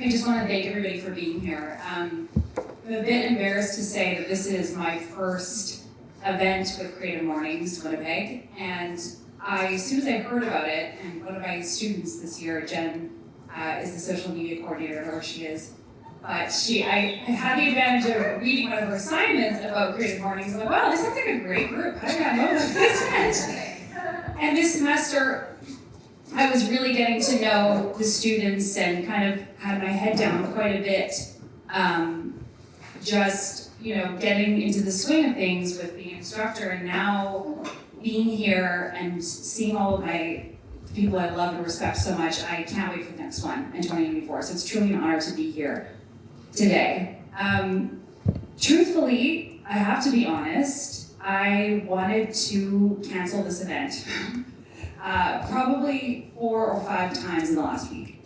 I just want to thank everybody for being here. I'm a bit embarrassed to say that this is my first event with Creative Mornings Winnipeg, and as soon as I heard about it, and one of my students this year, Jen, is the social media coordinator, or she is, but I had the advantage of reading one of her assignments about Creative Mornings. I'm like, wow, this sounds like a great group. How did I know about this event? And this semester, I was really getting to know the students and kind of had my head down quite a bit, getting into the swing of things with being an instructor, and now being here and seeing all of the people I love and respect so much. I can't wait for the next one in 2024. So it's truly an honor to be here today. Truthfully, I have to be honest, I wanted to cancel this event probably 4 or 5 times in the last week.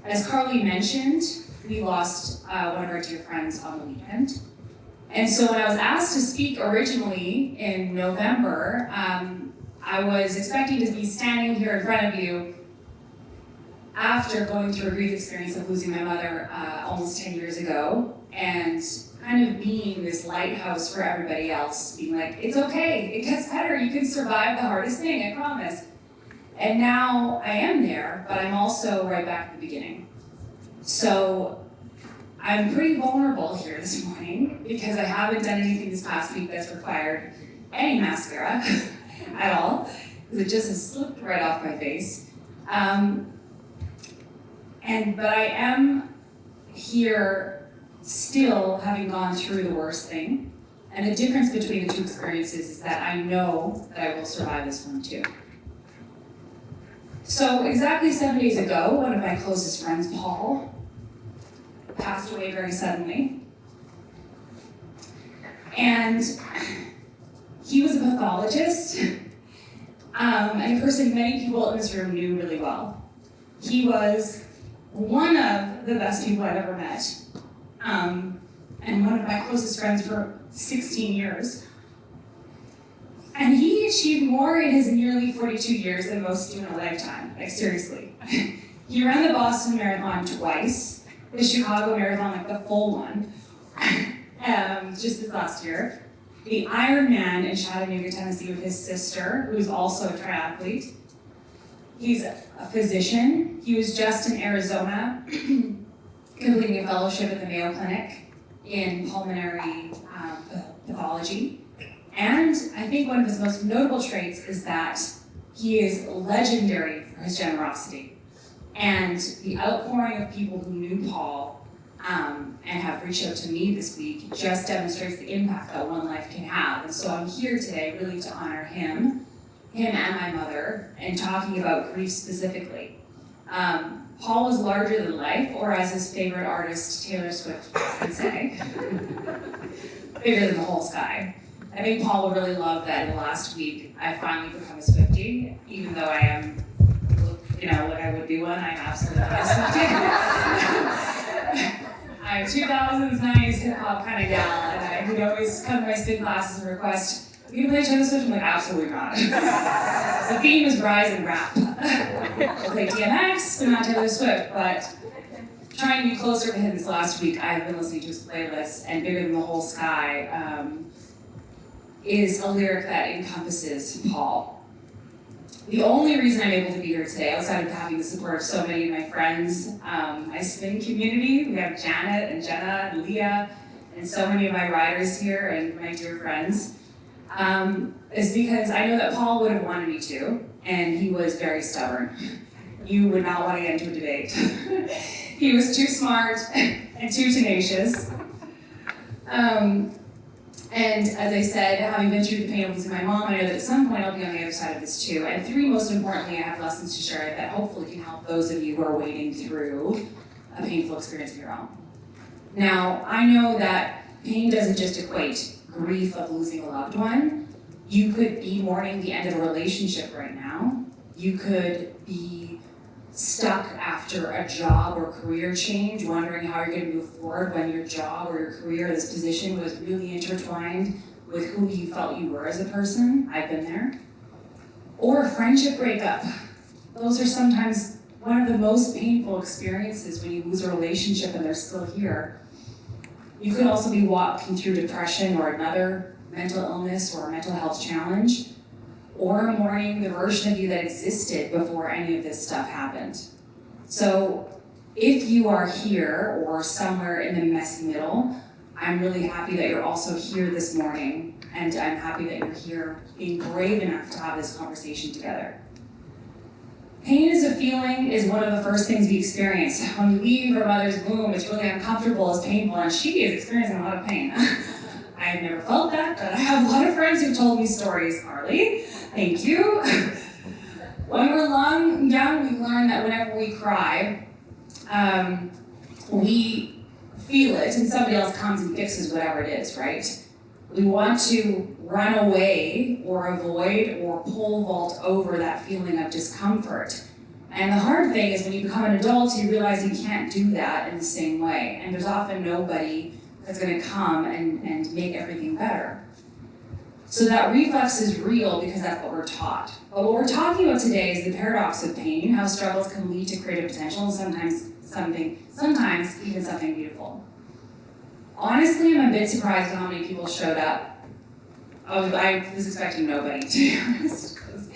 As Carly mentioned, we lost one of our dear friends on the weekend. And so when I was asked to speak originally in November, I was expecting to be standing here in front of you after going through a grief experience of losing my mother almost 10 years ago, and kind of being this lighthouse for everybody else, being like, it's okay, it gets better, you can survive the hardest thing, I promise. And now I am there, but I'm also right back at the beginning. So I'm pretty vulnerable here this morning because I haven't done anything this past week that's required any mascara at all, because it just has slipped right off my face. But I am here still having gone through the worst thing. And the difference between the two experiences is that I know that I will survive this one too. So exactly 7 days ago, one of my closest friends, Paul, passed away very suddenly. And he was a pathologist, and a person many people in this room knew really well. He was one of the best people I've ever met, and one of my closest friends for 16 years. And he achieved more in his nearly 42 years than most do in a lifetime, like seriously. He ran the Boston Marathon twice, the Chicago Marathon, like the full one, just this last year. The Ironman in Chattanooga, Tennessee with his sister, who's also a triathlete. He's a physician. He was just in Arizona completing a fellowship at the Mayo Clinic in pulmonary pathology. And I think one of his most notable traits is that he is legendary for his generosity. And the outpouring of people who knew Paul and have reached out to me this week just demonstrates the impact that one life can have. And so I'm here today really to honor him and my mother, and talking about grief specifically. Paul was larger than life, or as his favorite artist, Taylor Swift, would say, bigger than the whole sky. I think Paul would really love that in the last week I finally become a Swiftie, even though I am, like I would be one, I'm absolutely not a Swiftie. I'm 2000s, 90s hip-hop kind of gal, and I would always come to my spin classes and request, you can play Taylor Swift? I'm like, absolutely not. The theme is rise and rap. I'll play DMX, but not Taylor Swift. But trying to be closer to him this last week, I've been listening to his playlist, and Bigger Than the Whole Sky is a lyric that encompasses Paul. The only reason I'm able to be here today, outside of having the support of so many of my friends, my spin community, we have Janet and Jenna and Leah, and so many of my riders here and my dear friends, is because I know that Paul would have wanted me to, and he was very stubborn. You would not want to get into a debate. He was too smart and too tenacious. And as I said, having been through the pain of losing my mom, I know that at some point I'll be on the other side of this too. And 3, most importantly, I have lessons to share that hopefully can help those of you who are wading through a painful experience of your own. Now, I know that pain doesn't just equate grief of losing a loved one. You could be mourning the end of a relationship right now. You could be stuck after a job or career change, wondering how you're going to move forward when your job or your career, this position was really intertwined with who you felt you were as a person. I've been there. Or a friendship breakup. Those are sometimes one of the most painful experiences when you lose a relationship and they're still here. You could also be walking through depression or another mental illness or a mental health challenge, or mourning the version of you that existed before any of this stuff happened. So if you are here or somewhere in the messy middle, I'm really happy that you're also here this morning, and I'm happy that you're here being brave enough to have this conversation together. Pain as a feeling is one of the first things we experience. When we leave our mother's womb, it's really uncomfortable, it's painful, and she is experiencing a lot of pain. I've never felt that, but I have a lot of friends who've told me stories. Carly, thank you. When we're young, we learn that whenever we cry, we feel it, and somebody else comes and fixes whatever it is, right? We want to run away or avoid or pole vault over that feeling of discomfort. And the hard thing is when you become an adult, you realize you can't do that in the same way. And there's often nobody that's going to come and make everything better. So that reflex is real because that's what we're taught. But what we're talking about today is the paradox of pain, how struggles can lead to creative potential, and sometimes even something beautiful. Honestly, I'm a bit surprised at how many people showed up. I was expecting nobody, to be honest, because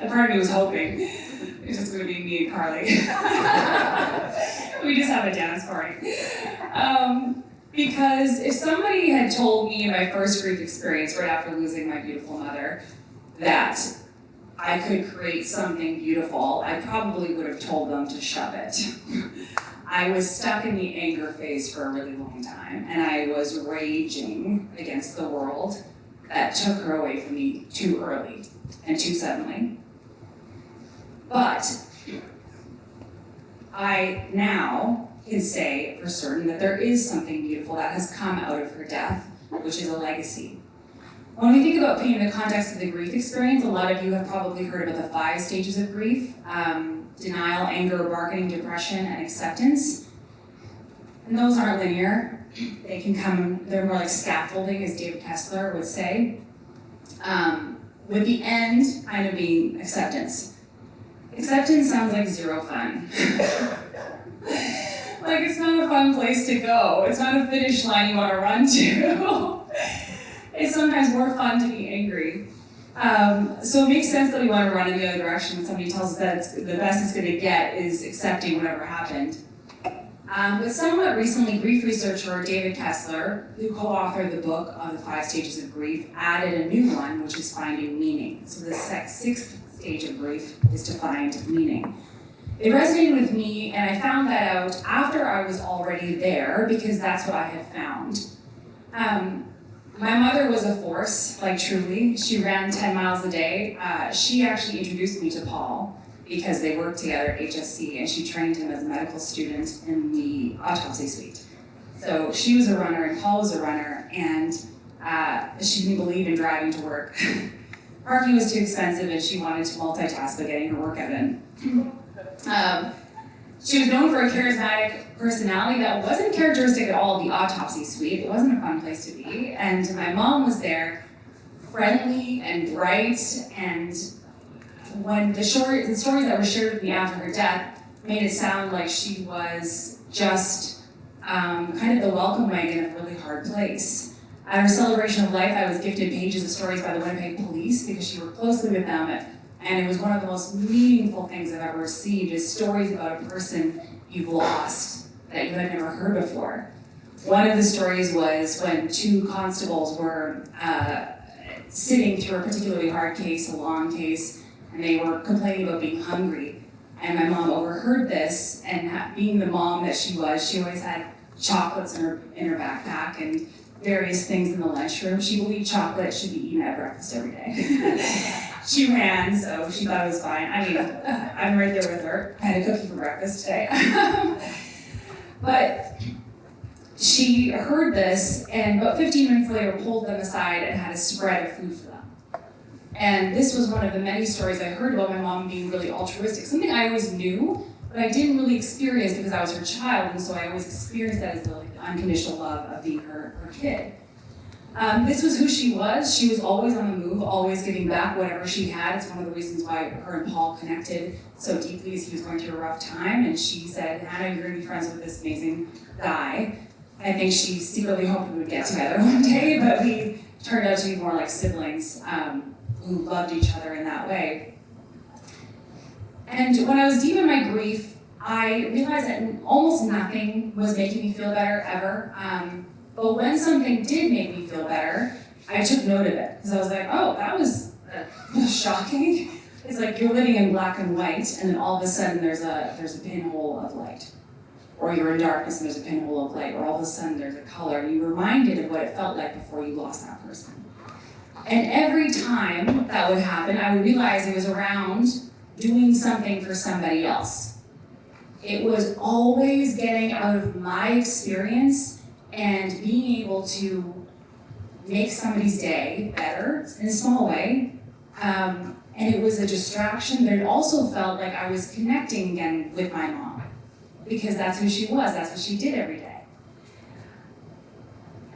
a part of me was hoping it was just going to be me and Carly. We just have a dance party. Because if somebody had told me in my first grief experience right after losing my beautiful mother that I could create something beautiful, I probably would have told them to shove it. I was stuck in the anger phase for a really long time, and I was raging against the world that took her away from me too early and too suddenly. But I now can say for certain that there is something beautiful that has come out of her death, which is a legacy. When we think about pain in the context of the grief experience, a lot of you have probably heard about the 5 stages of grief: denial, anger, bargaining, depression, and acceptance. And those aren't linear. They can come, they're more like scaffolding, as David Kessler would say, with the end kind of being acceptance. Acceptance sounds like zero fun. Like, it's not a fun place to go. It's not a finish line you want to run to. It's sometimes more fun to be angry. So it makes sense that we want to run in the other direction when somebody tells us that the best it's going to get is accepting whatever happened. But somewhat recently, grief researcher David Kessler, who co-authored the book on the 5 stages of grief, added a new one, which is finding meaning. So the 6th stage of grief is to find meaning. It resonated with me, and I found that out after I was already there, because that's what I had found. My mother was a force, like truly. She ran 10 miles a day. She actually introduced me to Paul because they worked together at HSC, and she trained him as a medical student in the autopsy suite. So she was a runner, and Paul was a runner, and she didn't believe in driving to work. Parking was too expensive, and she wanted to multitask by getting her workout in. She was known for a charismatic personality that wasn't characteristic at all of the autopsy suite. It wasn't a fun place to be. And my mom was there, friendly and bright, and when the stories that were shared with me after her death made it sound like she was just kind of the welcome wagon of a really hard place. At her celebration of life, I was gifted pages of stories by the Winnipeg Police because she worked closely with them. And it was one of the most meaningful things I've ever received, is stories about a person you've lost that you had never heard before. One of the stories was when 2 constables were sitting through a particularly hard case, a long case, and they were complaining about being hungry. And my mom overheard this, and being the mom that she was, she always had chocolates in her backpack and various things in the lunchroom. She believed chocolate should be eaten at breakfast every day. She ran, so she thought it was fine. I mean, I'm right there with her. I had a cookie for breakfast today. But she heard this, and about 15 minutes later pulled them aside and had a spread of food for them. And this was one of the many stories I heard about my mom being really altruistic, something I always knew, but I didn't really experience because I was her child, and so I always experienced that as the unconditional love of being her kid. This was who she was. She was always on the move, always giving back whatever she had. It's one of the reasons why her and Paul connected so deeply as he was going through a rough time. And she said, Hannah, you're going to be friends with this amazing guy. I think she secretly hoped we would get together one day, but we turned out to be more like siblings who loved each other in that way. And when I was deep in my grief, I realized that almost nothing was making me feel better ever. But when something did make me feel better, I took note of it. Because I was like, oh, that was shocking. It's like you're living in black and white, and then all of a sudden there's a pinhole of light. Or you're in darkness and there's a pinhole of light, or all of a sudden there's a color. You're reminded of what it felt like before you lost that person. And every time that would happen, I would realize it was around doing something for somebody else. It was always getting out of my experience and being able to make somebody's day better in a small way. And it was a distraction, but it also felt like I was connecting again with my mom, because that's who she was, that's what she did every day.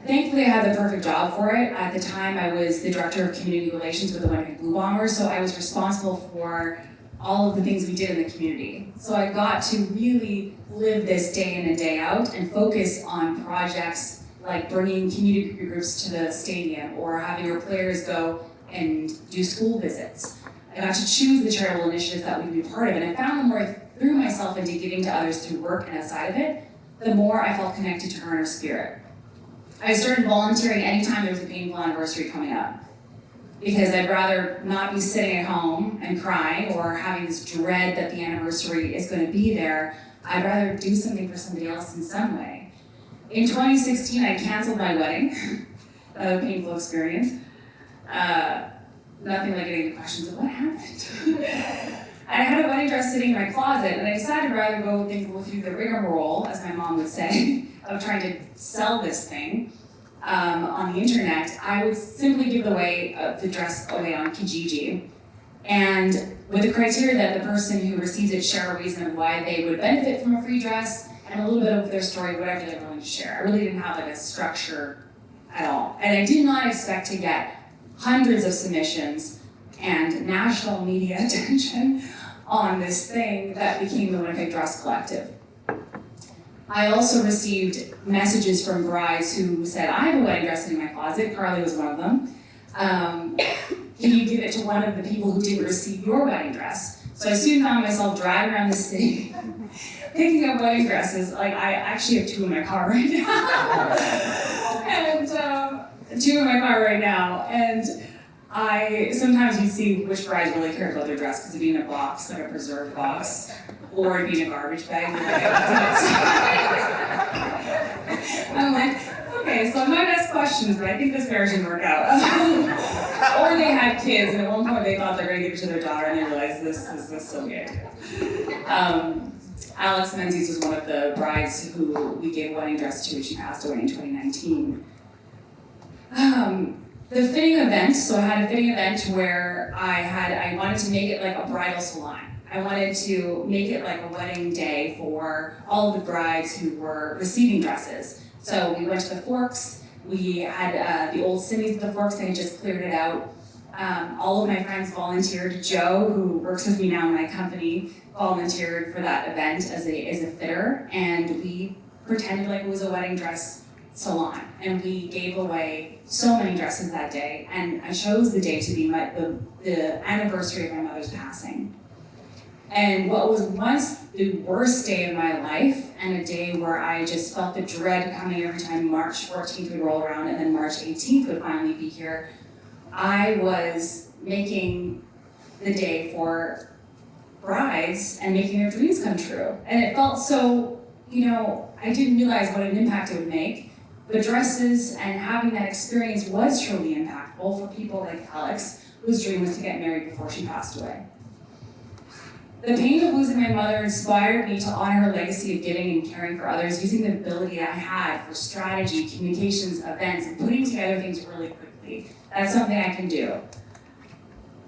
Thankfully, I had the perfect job for it. At the time, I was the director of community relations with the Winnipeg Blue Bombers, so I was responsible for all of the things we did in the community. So I got to really live this day in and day out and focus on projects like bringing community groups to the stadium or having our players go and do school visits. I got to choose the charitable initiatives that we'd be part of, and I found the more I threw myself into giving to others through work and outside of it, the more I felt connected to her and her spirit. I started volunteering anytime there was a painful anniversary coming up, because I'd rather not be sitting at home and crying or having this dread that the anniversary is going to be there. I'd rather do something for somebody else in some way. In 2016, I canceled my wedding, a painful experience. Nothing like getting the questions of what happened. I had a wedding dress sitting in my closet, and I decided rather go through the rigmarole, as my mom would say, of trying to sell this thing on the internet. I would simply give the dress away on Kijiji, and with the criteria that the person who receives it share a reason of why they would benefit from a free dress and a little bit of their story, whatever they're willing to share. I really didn't have like a structure at all, and I did not expect to get hundreds of submissions and national media attention on this thing that became the Winnipeg Dress Collective. I also received messages from brides who said, I have a wedding dress in my closet. Carly was one of them. Can you give it to one of the people who didn't receive your wedding dress? So I soon found myself driving around the city, picking up wedding dresses. Like, I actually have two in my car right now. And two in my car right now. And sometimes you see which brides really cared about their dress because it'd be in a box, like a preserved box, or it'd be in a garbage bag. I'm like, okay, so my best questions, but I think this marriage didn't work out. Or they had kids, and at one point they thought they were going to give it to their daughter, and they realized this is so good. Alex Menzies was one of the brides who we gave a wedding dress to. She passed away in 2019. The fitting event, so I had a fitting event where I wanted to make it like a bridal salon. I wanted to make it like a wedding day for all of the brides who were receiving dresses. So we went to the Forks, we had the old Cindy's at the Forks, they had just cleared it out. All of my friends volunteered. Joe, who works with me now in my company, volunteered for that event as a fitter, and we pretended like it was a wedding dress salon, and we gave away so many dresses that day, and I chose the day to be the anniversary of my mother's passing. And what was once the worst day of my life, and a day where I just felt the dread coming every time March 14th would roll around and then March 18th would finally be here, I was making the day for brides and making their dreams come true. And it felt so, I didn't realize what an impact it would make. The dresses and having that experience was truly impactful for people like Alex, whose dream was to get married before she passed away. The pain of losing my mother inspired me to honor her legacy of giving and caring for others, using the ability I had for strategy, communications, events, and putting together things really quickly. That's something I can do.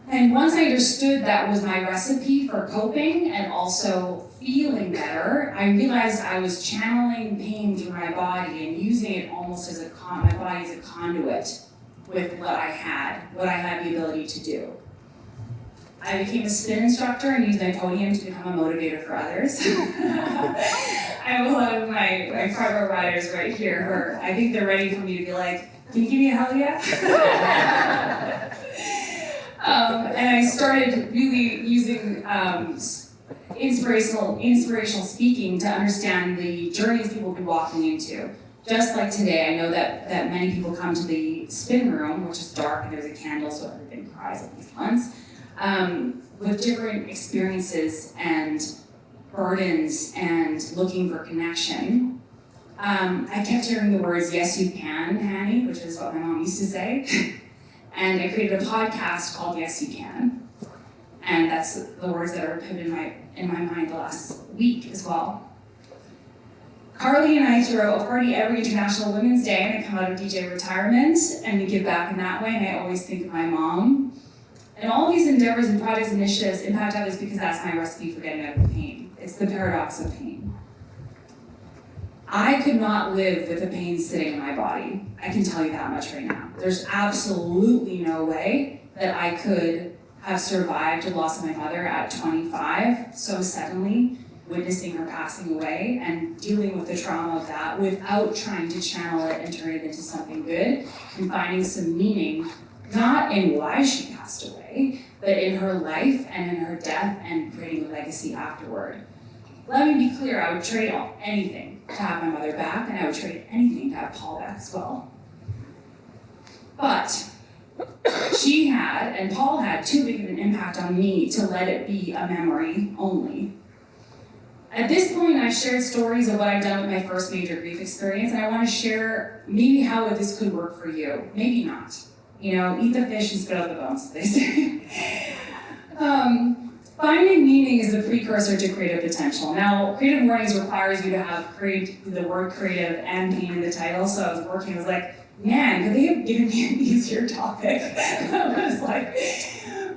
And once I understood that was my recipe for coping and also feeling better, I realized I was channeling pain through my body and using it almost as my body as a conduit with what I had the ability to do. I became a spin instructor and used my podium to become a motivator for others. I have a lot of my front row riders right here who I think they're ready for me to be like, can you give me a hell yeah? And I started really using inspirational speaking to understand the journeys people will be walking into. Just like today, I know that many people come to the spin room, which is dark and there's a candle so everybody cries at least once, with different experiences and burdens and looking for connection. I kept hearing the words, yes you can, Hanny, which is what my mom used to say. And I created a podcast called Yes You Can. And that's the words that are put in my mind the last week as well. Carly and I throw a party every International Women's Day, and I come out of DJ retirement, and we give back in that way, and I always think of my mom. And all these endeavors and projects, initiatives impact others because that's my recipe for getting out of pain. It's the paradox of pain. I could not live with the pain sitting in my body. I can tell you that much right now. There's absolutely no way that I could have survived the loss of my mother at 25 so suddenly, witnessing her passing away and dealing with the trauma of that without trying to channel it and turn it into something good and finding some meaning, not in why she passed away, but in her life and in her death and creating a legacy afterward. Let me be clear, I would trade anything to have my mother back, and I would trade anything to have Paul back as well. But she had, and Paul had, too big of an impact on me to let it be a memory only. At this point, I've shared stories of what I've done with my first major grief experience, and I want to share maybe how this could work for you. Maybe not. You know, eat the fish and spit out the bones, as they say. Finding meaning is the precursor to creative potential. Now, Creative Mornings requires you to have the word creative and pain in the title, so I was working, I was like, man, could they have given me an easier topic? I was like,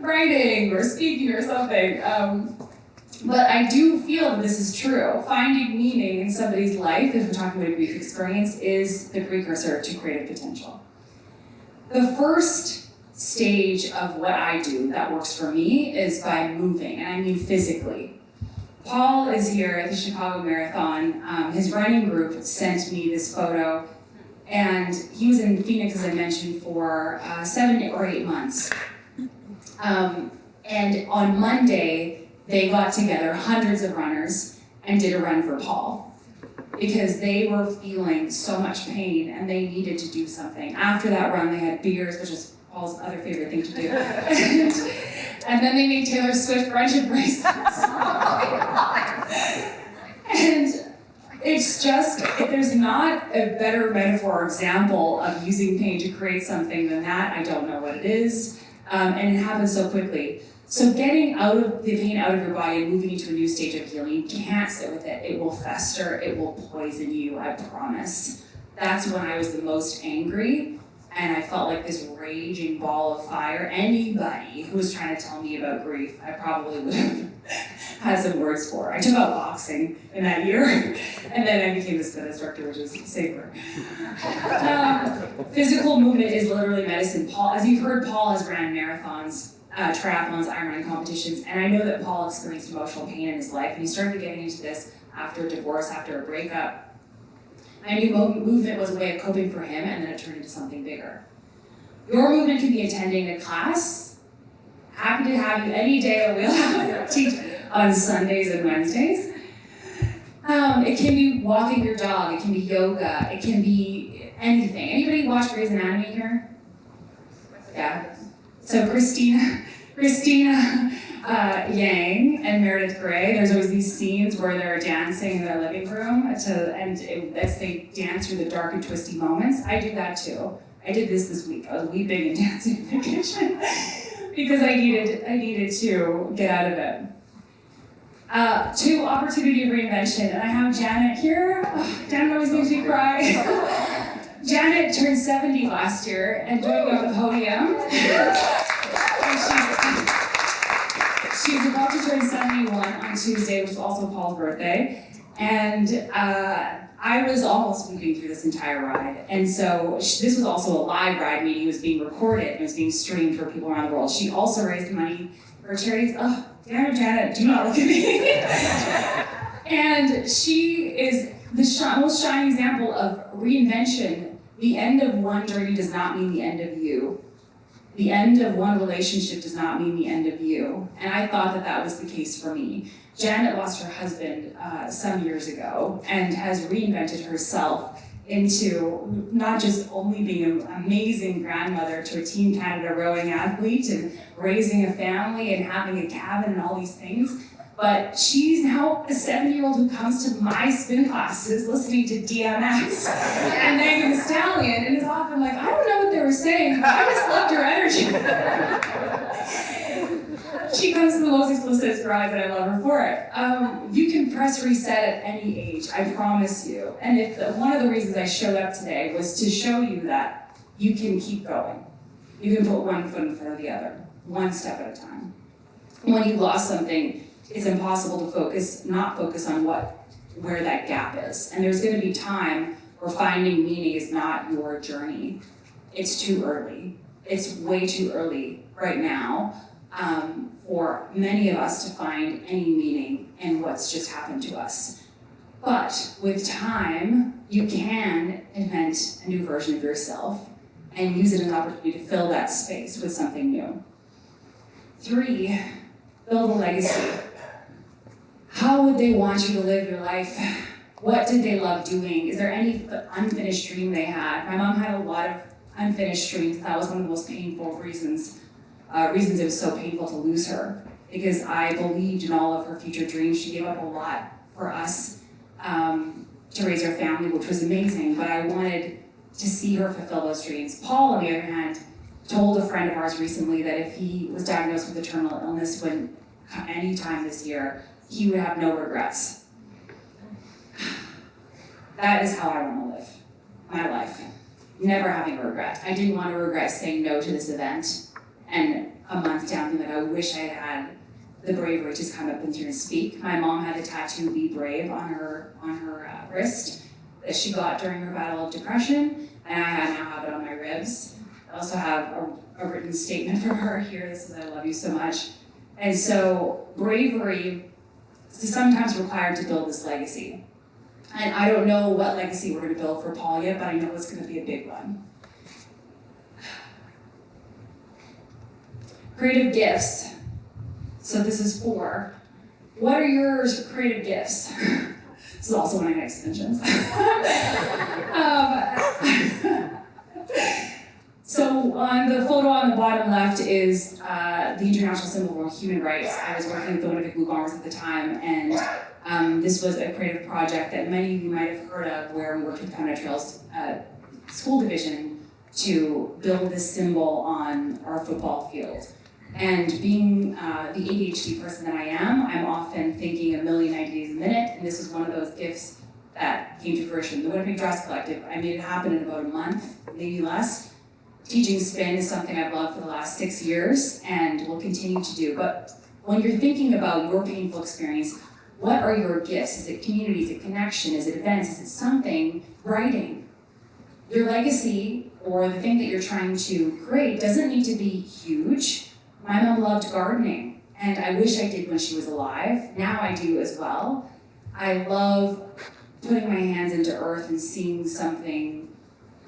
writing or speaking or something. But I do feel that this is true. Finding meaning in somebody's life, if we're talking about a grief experience, is the precursor to creative potential. The first stage of what I do that works for me is by moving, and I mean physically. Paul is here at the Chicago Marathon. His running group sent me this photo, and he was in Phoenix, as I mentioned, for 7 or 8 months. And on Monday, they got together, hundreds of runners, and did a run for Paul, because they were feeling so much pain and they needed to do something. After that run, they had beers, which is Paul's other favorite thing to do. And then they made Taylor Swift friendship bracelets. And it's just, if there's not a better metaphor or example of using pain to create something than that, I don't know what it is. And it happens so quickly. So getting out of the pain out of your body and moving into a new stage of healing, you can't sit with it. It will fester, it will poison you, I promise. That's when I was the most angry, and I felt like this raging ball of fire. Anybody who was trying to tell me about grief, I probably would have had some words for. I took up boxing in that year, and then I became a spin instructor, which is safer. Physical movement is literally medicine. Paul, as you've heard, Paul has ran marathons, triathlons, Ironman competitions, and I know that Paul experienced emotional pain in his life, and he started getting into this after a divorce, after a breakup. I knew movement was a way of coping for him, and then it turned into something bigger. Your movement can be attending a class. Happy to have you any day. We'll teach on Sundays and Wednesdays. It can be walking your dog. It can be yoga. It can be anything. Anybody watch Grey's Anatomy here? Yeah. So Christina Yang and Meredith Grey, there's always these scenes where they're dancing in their living room, as they dance through the dark and twisty moments. I do that too. I did this week. I was weeping and dancing in the kitchen because I needed to get out of it. To opportunity of reinvention, and I have Janet here. Oh, Janet always makes me cry. Janet turned 70 last year and joined me on the podium. And She was about to turn 71 on Tuesday, which is also Paul's birthday. And I was almost weeping through this entire ride. And so this was also a live ride, meaning it was being recorded and it was being streamed for people around the world. She also raised money for charities. Oh, damn it, Janet, do not look at me. And she is the most shining example of reinvention. The end of one journey does not mean the end of you. The end of one relationship does not mean the end of you. And I thought that that was the case for me. Janet lost her husband some years ago and has reinvented herself into not just only being an amazing grandmother to a Team Canada rowing athlete and raising a family and having a cabin and all these things, but she's now a 7-year-old who comes to my spin classes listening to DMX and Megan Thee Stallion and is often like, I don't know what they were saying, I just loved her energy. She comes to the most explicit rides and I love her for it. You can press reset at any age, I promise you. And one of the reasons I showed up today was to show you that you can keep going. You can put one foot in front of the other, one step at a time. When you lost something, it's impossible to not focus on where that gap is. And there's gonna be time where finding meaning is not your journey. It's too early. It's way too early right now for many of us to find any meaning in what's just happened to us. But with time, you can invent a new version of yourself and use it as an opportunity to fill that space with something new. 3, build a legacy. How would they want you to live your life? What did they love doing? Is there any unfinished dream they had? My mom had a lot of unfinished dreams. That was one of the most painful reasons it was so painful to lose her, because I believed in all of her future dreams. She gave up a lot for us to raise our family, which was amazing, but I wanted to see her fulfill those dreams. Paul, on the other hand, told a friend of ours recently that if he was diagnosed with a terminal illness any time this year, he would have no regrets. That is how I want to live my life. Never having a regret. I didn't want to regret saying no to this event and a month down being like, I wish I had the bravery to come up and here and speak. My mom had a tattoo, "Be Brave," on her wrist that she got during her battle of depression, and I now have it on my ribs. I also have a written statement from her here. This is, "I love you so much." And so bravery is sometimes required to build this legacy. And I don't know what legacy we're going to build for Paul yet, but I know it's going to be a big one. Creative gifts. So this is 4. What are your creative gifts? This is also one of my next mentions. So on the photo on the bottom left is the International Symbol for Human Rights. I was working with the Winnipeg Blue Bombers at the time, and this was a creative project that many of you might have heard of, where we worked with Canada Trails School Division to build this symbol on our football field. And being the ADHD person that I am, I'm often thinking a million ideas a minute, and this is one of those gifts that came to fruition. The Winnipeg Dress Collective, I made it happen in about a month, maybe less. Teaching spin is something I've loved for the last 6 years and will continue to do. But when you're thinking about your painful experience, what are your gifts? Is it community? Is it connection? Is it events? Is it something? Writing. Your legacy, or the thing that you're trying to create, doesn't need to be huge. My mom loved gardening, and I wish I did when she was alive. Now I do as well. I love putting my hands into earth and seeing something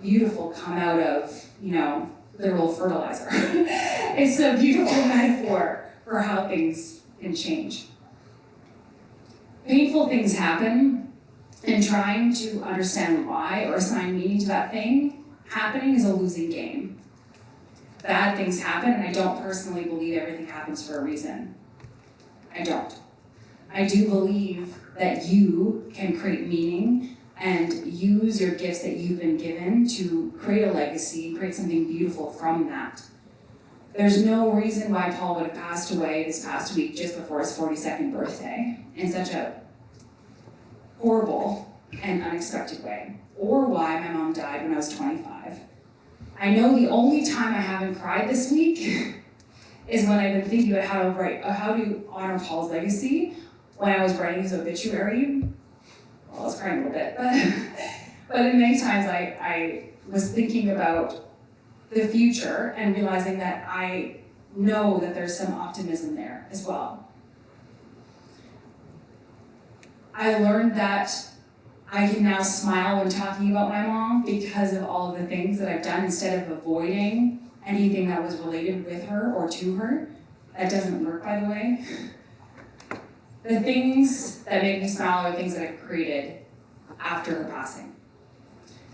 beautiful come out of, literal fertilizer. It's a beautiful metaphor for how things can change. Painful things happen, and trying to understand why or assign meaning to that thing happening is a losing game. Bad things happen, and I don't personally believe everything happens for a reason. I don't. I do believe that you can create meaning and use your gifts that you've been given to create a legacy, create something beautiful from that. There's no reason why Paul would have passed away this past week just before his 42nd birthday in such a horrible and unexpected way, or why my mom died when I was 25. I know the only time I haven't cried this week is when I've been thinking about how to honor Paul's legacy. When I was writing his obituary, well, I was crying a little bit, but many times I was thinking about the future and realizing that I know that there's some optimism there as well. I learned that I can now smile when talking about my mom because of all of the things that I've done instead of avoiding anything that was related with her or to her. That doesn't work, by the way. The things that make me smile are things that I've created after her passing.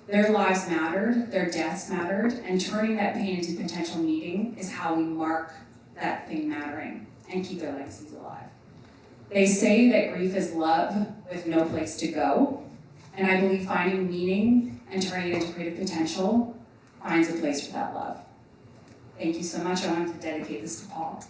Their lives mattered, their deaths mattered, and turning that pain into potential meaning is how we mark that thing mattering and keep their legacies alive. They say that grief is love with no place to go, and I believe finding meaning and turning it into creative potential finds a place for that love. Thank you so much. I wanted to dedicate this to Paul.